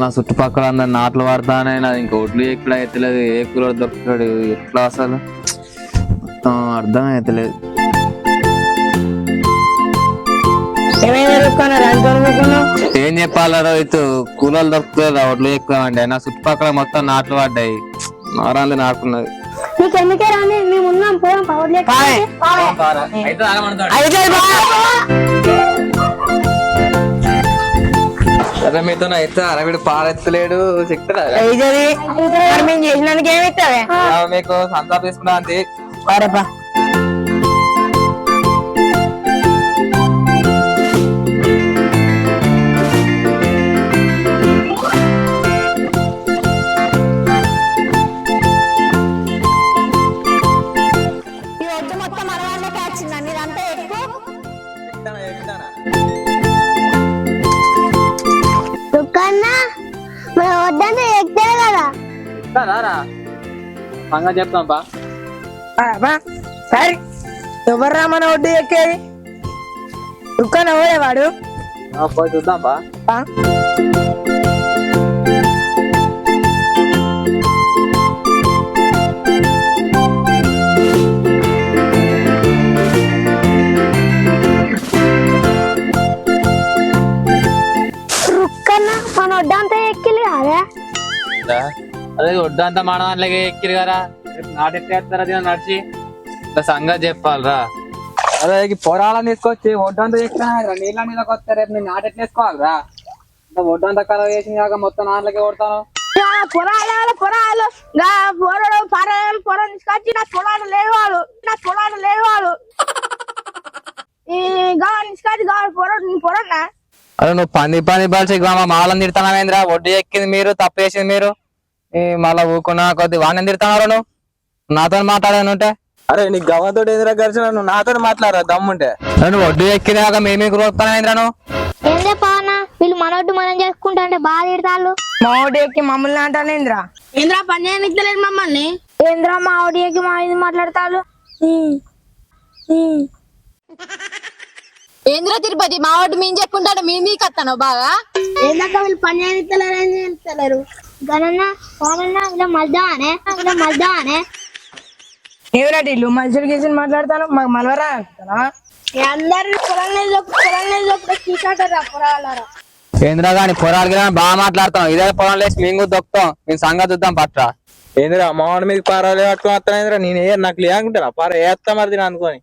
నా చుట్టుపక్కల అందరు నాట్లు పడతానే నాది ఇంకా ఒడ్లు ఎక్కడ అవుతలేదు, ఏ కూలర్ దొరుకుతాడు ఎట్లా అసలు అర్థం అవుతలేదు. ఏం చెప్పాలా రైతు, కూలర్లు దొరుకుతుంది ఒడ్లు ఎక్కువ అండి. నా చుట్టుపక్కల మొత్తం నాట్లు పడ్డాయి, నారాలు నాటున్నది. సరే మీతో అయితే అరవిడు పారెత్తలేడు చెప్తారా చేసినందుకు ఏమిస్తావే మీకు సంతా తీసుకున్నా అంతే. సంగతి చెప్తాం సరే ఎవర్రా మన ఒడ్డు ఎక్కేది దుకాణం ఎవరే వాడు పోయి చూద్దాం బా. మన ఒడ్డంతా ఎక్కిలి కాదా? అదే ఒడ్డంతా మన దాంట్లోకి ఎక్కిరు కదా, నాటెట్టేస్తారా నడిచి సంగతి చెప్పాలరా. అదే పొరాలను తీసుకొచ్చి ఒడ్డంతా ఎక్కినా నీళ్ళ మీదకి వస్తే రేపు నేను నాటెట్టేసుకోవాలరా. ఒడ్డంతా కలవ చేసిన కాక మొత్తం నాట్లకి కొడతాను. పొరాలు తీసుకొచ్చి నా పొలాలు లేవాడు తీసుకొచ్చి పొరన్నా. అదే నువ్వు పని బాల్చి మాలను తిడతానవేంద్రా, ఒడ్డు ఎక్కింది మీరు, తప్పు చేసింది మీరు, మళ్ళా ఊకున్నా కొద్ది వాడిని తిడతాను. నువ్వు నాతో మాట్లాడానుంటే అరే నీకు గవ్వతో ఎదురా గడిచిన నువ్వు నాతో మాట్లాడరా దమ్ముంటే. నువ్వు ఒడ్డు ఎక్కినాక మేమే గురవుతానేంద్రా. నువ్వు ఏందే పావనా, వీళ్ళు మనొడ్డు మనం చేసుకుంటా అంటే బాగా తిడతాళ్ళు. మా ఒడ్డు ఎక్కి మమ్మల్ని అంటానేంద్రా. ఏంద్రా పని చేయనిస్తలేదు మమ్మల్ని. ఏంద్రా మా ఒడ్డు ఎక్కి మా ఇది మాట్లాడతాళ్ళు. ఏంద్ర తిరుపతి మా వాడు మేము చెప్పుకుంటాడు మీకు వస్తాను బాగా. ఏందాక వీళ్ళు పని చేయనిస్తలేరు, ఏం చేయనిస్తలేరు. గనన్న పావన్న ఇలా మల్దానే ఏమిటి ఇల్లు మనుషులు గీసి మాట్లాడతాను మాకు మలవరా అందరు పొరాలరా. ఏంద్రా కానీ పొరాలకి బాగా మాట్లాడతాం, ఇదే పొలం లేచి మేము దొక్కుతాం, మేము సంగతి చూద్దాం పట్రా. ఏందిరా మామిడి మీద పారాలు పట్టుకుని వస్తానేంద్రా, నేను నాకు లేకుంటారా పార ఏత్తా మరి అనుకోని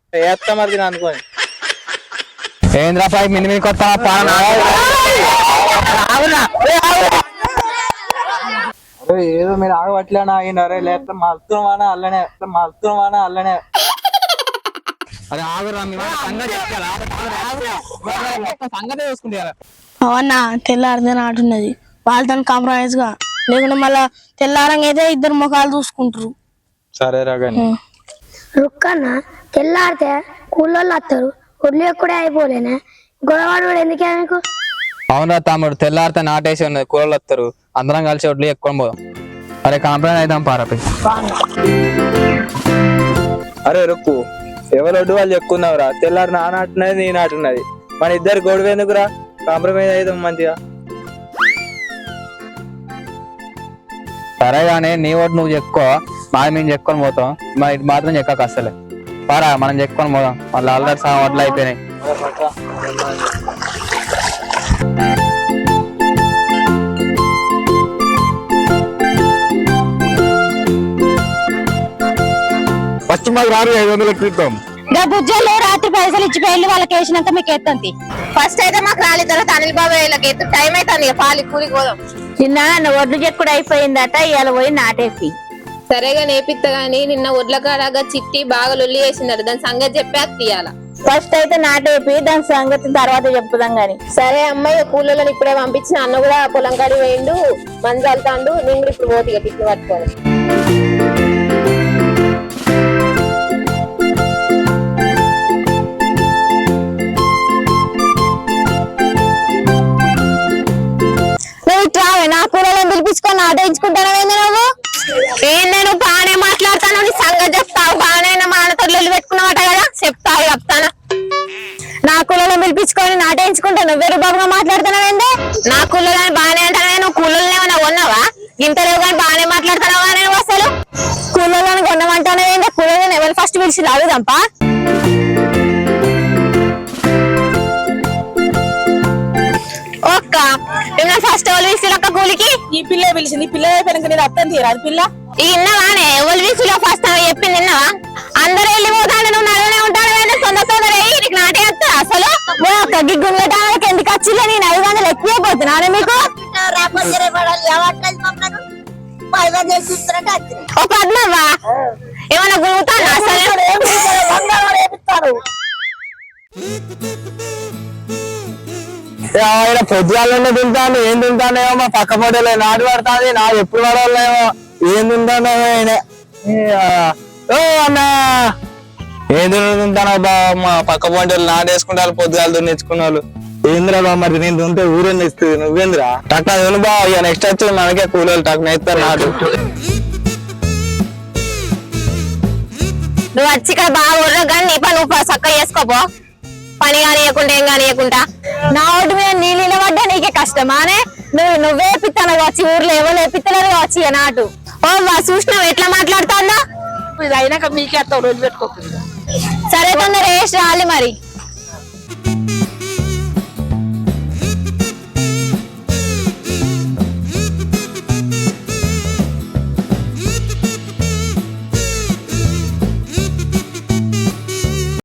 ఏంద్రా పై మిని మీకు వస్తా ఏదో మీరు ఆగబట్లేనా అయినారే లేకపోతే మలుతున్నానా అల్లనే అరే ఆగురా, సంగతి చూసుకుంటారా. అవునా తెల్లారిదే నాటున్నది, వాళ్ళతో కాంప్రమైజ్ గా లేకుండా మళ్ళా తెల్లారంగా అయితే ఇద్దరు ముఖాలు చూసుకుంటారు. సరేరా కానీ రుక్కన్న తెల్లారితే కూలోళ్ళు వస్తారు, ఒడ్లు ఎక్కడే అయిపోలేనా గొడవాడు ఎందుకే మీకు? అవునా తమ్ముడు, తెల్లారితే నాటేసి ఉన్నది, కూరలు వస్తారు, అందరం కలిసి ఒడ్లు ఎక్కువ పోదాం. అరే కాంప్రమైజ్ అయిదాం పారపై. అరే రుక్కు ఎవరు ఒడ్డు వాళ్ళు ఎక్కున్నావురా, తెల్లారి నా నాటున్నది నీ నాటున్నది, మన ఇద్దరు గొడవ ఎందుకురా, కాంప్రమైజ్ అయిదాం మంచిగా. సరే కానీ నీ ఒడ్డు నువ్వు చెక్కో, మాది మేము చెప్పుకొని పోతాం, మా ఇటు మాత్రం చెక్కక అసలే పారా, మనం చెప్పుకొని పోదాం, మళ్ళీ ఆల్రెడీ సగం వడ్లు అయిపోయినాయి. ఫస్ట్ మాకు రారు 500 క్రితం బుజ్జలు రాత్రి పైసలు ఇచ్చిపోయి వాళ్ళకి వేసినాక మీకు ఎత్తంతి. ఫస్ట్ అయితే మాకు రాలి తర్వాత అనిల్ బాబు వీళ్ళకి ఎత్తు టైం అవుతుంది, పాలి కూలికి పోదాం. నిన్న ఒడ్లు చెక్కుడు అయిపోయిందట, ఇవాళ పోయి నాటేపి. సరేగా నేపిస్తా గానీ నిన్న ఒడ్ల కాడగా చిట్టి బాగా లొల్లి వేసిందట, దాని సంగతి చెప్పే తీయాల. ఫస్ట్ అయితే నాటేపి, దాని సంగతి తర్వాత చెప్పుదాం గాని. సరే అమ్మాయి కూలలో ఇప్పుడే పంపించిన, అన్న కూడా పొలం కాడి వేయండు, మంది వెళ్తాండు, నేను కూడా ఇప్పుడు పోతిగా తిట్లు పట్టుకోను. నా కూరలో పిలిపించుకొని ఆటోయించుకుంటానవేంది నువ్వు? ఏం నేను బాగానే మాట్లాడతాను, నీ సంగతి చెప్తావు. బాగానే మానతో పెట్టుకున్నావట కదా, చెప్తాను. నా కూరలో పిలిపించుకొని నాటేయించుకుంటాను, బెరుబాబుగా మాట్లాడుతున్నావేందే? నా కూలీలు కానీ బాగానే అంటానే, నువ్వు కూలీలు ఏమన్నా కొన్నావా? ఇంత లేవు కానీ బాగానే మాట్లాడుతున్నావా నేను అసలు? కూలీలను కొన్నామంటానేందే? కూలీలను ఎవరు ఫస్ట్ పిలిచి అడుగుదాంపా. ఒక్క మిమ్మల్ని ఫస్ట్ ఎవరు పిలిచిరక్క కూలికి? ఈ పిల్ల పిలిచింది, పిల్ల అయిపోయినాక నేను అర్థం తీయరాదు పిల్ల. ఈ ఇన్నవానే ఎవరు పిలిచిలో ఫస్ట్ చెప్పింది విన్నావా? అందరూ వెళ్ళిపోతాడు, నువ్వు నడవనే ఉంటాడు. తొందర నీకు నాటే వస్తా అసలు. గిగ్గులు పెట్టడానికి ఎందుకు వచ్చిలే? నేను 500 ఎక్కువైపోతున్నాను మీకు. ఓ పద్మవ్వా ఏమన్నా గురుగుతాను అసలు? పొద్దుగాలనే తింటాను, ఏం తింటానేమో మా పక్క పొడలే నాటు పడతాది, నా ఎప్పుడు పడలేమో ఏం తింటానో అన్నా. ఏం తింటానో బా, మా పక్క పొంటలు నాటేసుకుంటారు, పొద్దుగాలు దున్నించుకున్న వాళ్ళు. ఏంద్రా బా, మరి నేను దున్నితే ఊరేంది ఇస్తుంది, నువ్వేంద్రా టక్నా దును బా. ఇక నెక్స్ట్ వచ్చి మనకే కూలీలు టక్న ఇస్తారు నాటు. నువ్వు వచ్చి ఇక్కడ బాగా ఊర్రా కానీ నీ పని నువ్వు చక్కగా చేసుకోపో. పని కానియకుండా ఏం కానియకుండా నా ఒడ్డు మీద నీళ్ళు నిలబడ్డా నీకే కష్టమానే. నువ్వే పిత్తన వచ్చి ఊర్లో ఎవరు వేపిత్తలేరు వచ్చి నాటు. ఓ చూసినావు ఎట్లా మాట్లాడుతుందా? ఇది అయినాక మీకే అత్త రోజు పెట్టుకోకుండా. సరే తొందర వేసి రాలి మరి.